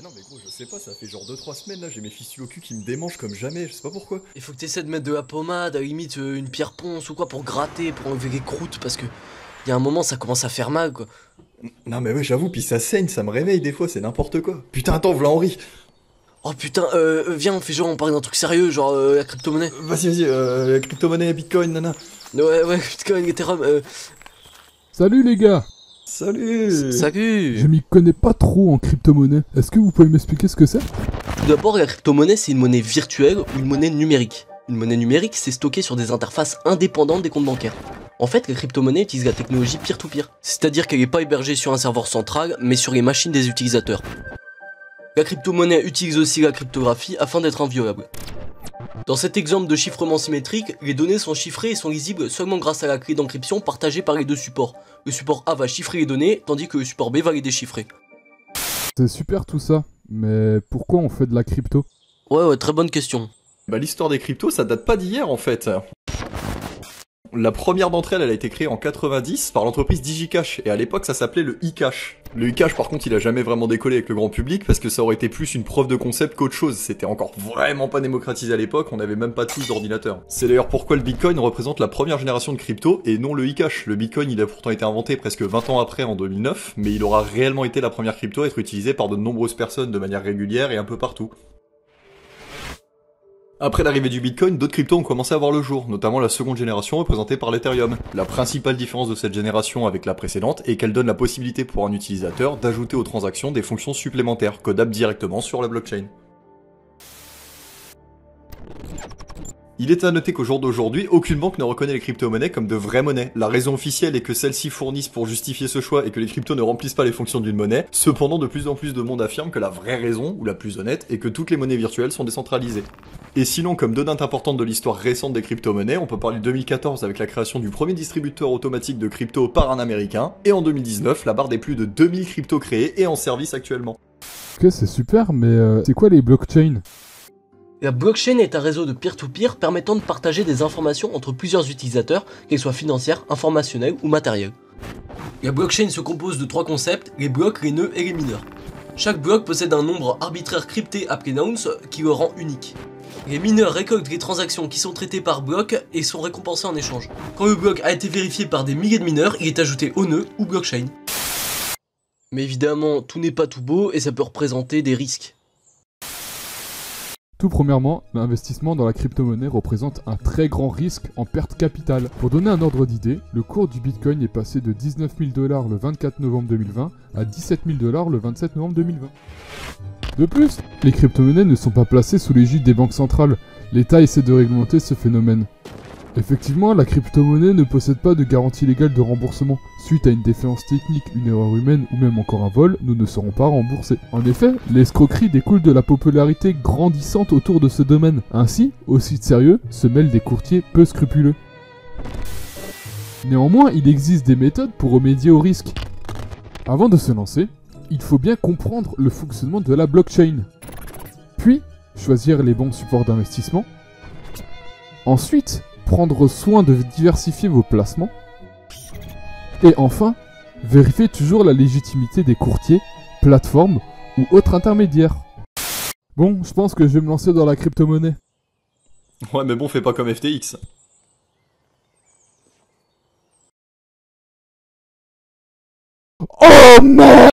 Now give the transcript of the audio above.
Mais non mais gros, je sais pas, ça fait genre 2-3 semaines là, j'ai mes fistules au cul qui me démangent comme jamais, je sais pas pourquoi. Il faut que t'essaies de mettre de la pommade, à la limite une pierre ponce ou quoi pour gratter, pour enlever les croûtes, parce que y a un moment ça commence à faire mal quoi. Non mais ouais, j'avoue, puis ça saigne, ça me réveille des fois, c'est n'importe quoi. Putain, attends, v'là Henri. Oh putain, viens on fait genre on parle d'un truc sérieux, genre la crypto-monnaie. Vas-y, crypto-monnaie, bitcoin, nana. Ouais, Bitcoin, Ethereum, Salut les gars! Salut. salut. Je m'y connais pas trop en crypto-monnaie. Est-ce que vous pouvez m'expliquer ce que c'est? Tout d'abord, la crypto-monnaie, c'est une monnaie virtuelle ou une monnaie numérique. Une monnaie numérique, c'est stocké sur des interfaces indépendantes des comptes bancaires. En fait, la crypto-monnaie utilise la technologie peer-to-peer, c'est-à-dire qu'elle n'est pas hébergée sur un serveur central, mais sur les machines des utilisateurs. La crypto-monnaie utilise aussi la cryptographie afin d'être inviolable. Dans cet exemple de chiffrement symétrique, les données sont chiffrées et sont lisibles seulement grâce à la clé d'encryption partagée par les deux supports. Le support A va chiffrer les données, tandis que le support B va les déchiffrer. C'est super tout ça, mais pourquoi on fait de la crypto? Ouais, très bonne question. Bah l'histoire des cryptos, ça date pas d'hier en fait. La première d'entre elles, elle a été créée en 90 par l'entreprise DigiCash, et à l'époque ça s'appelait le e-cash. Le e-cash par contre il a jamais vraiment décollé avec le grand public parce que ça aurait été plus une preuve de concept qu'autre chose, c'était encore vraiment pas démocratisé à l'époque, on avait même pas tous d'ordinateur. C'est d'ailleurs pourquoi le bitcoin représente la première génération de crypto et non le e-cash. Le bitcoin il a pourtant été inventé presque 20 ans après en 2009, mais il aura réellement été la première crypto à être utilisée par de nombreuses personnes de manière régulière et un peu partout. Après l'arrivée du Bitcoin, d'autres cryptos ont commencé à voir le jour, notamment la seconde génération représentée par l'Ethereum. La principale différence de cette génération avec la précédente est qu'elle donne la possibilité pour un utilisateur d'ajouter aux transactions des fonctions supplémentaires, codables directement sur la blockchain. Il est à noter qu'au jour d'aujourd'hui, aucune banque ne reconnaît les crypto-monnaies comme de vraies monnaies. La raison officielle est que celles-ci fournissent pour justifier ce choix et que les cryptos ne remplissent pas les fonctions d'une monnaie. Cependant, de plus en plus de monde affirme que la vraie raison, ou la plus honnête, est que toutes les monnaies virtuelles sont décentralisées. Et sinon, comme deux dates importantes de l'histoire récente des crypto-monnaies, on peut parler de 2014 avec la création du premier distributeur automatique de crypto par un américain, et en 2019, la barre des plus de 2000 cryptos créés et en service actuellement. Ok, c'est super, mais c'est quoi les blockchains? La blockchain est un réseau de peer-to-peer permettant de partager des informations entre plusieurs utilisateurs, qu'elles soient financières, informationnelles ou matérielles. La blockchain se compose de trois concepts, les blocs, les nœuds et les mineurs. Chaque bloc possède un nombre arbitraire crypté appelé nonce qui le rend unique. Les mineurs récoltent les transactions qui sont traitées par bloc et sont récompensés en échange. Quand le bloc a été vérifié par des milliers de mineurs, il est ajouté au nœud ou blockchain. Mais évidemment, tout n'est pas tout beau et ça peut représenter des risques. Tout premièrement, l'investissement dans la crypto-monnaie représente un très grand risque en perte capitale. Pour donner un ordre d'idée, le cours du Bitcoin est passé de 19 000 $ le 24 novembre 2020 à 17 000 $ le 27 novembre 2020. De plus, les crypto-monnaies ne sont pas placées sous l'égide des banques centrales. L'État essaie de réglementer ce phénomène. Effectivement, la crypto-monnaie ne possède pas de garantie légale de remboursement. Suite à une défaillance technique, une erreur humaine ou même encore un vol, nous ne serons pas remboursés. En effet, l'escroquerie découle de la popularité grandissante autour de ce domaine. Ainsi, au site sérieux, se mêlent des courtiers peu scrupuleux. Néanmoins, il existe des méthodes pour remédier au risque. Avant de se lancer, il faut bien comprendre le fonctionnement de la blockchain. Puis, choisir les bons supports d'investissement. Ensuite, prendre soin de diversifier vos placements. Et enfin, vérifiez toujours la légitimité des courtiers, plateformes ou autres intermédiaires. Bon, je pense que je vais me lancer dans la crypto-monnaie. Ouais mais bon, fais pas comme FTX. Oh merde!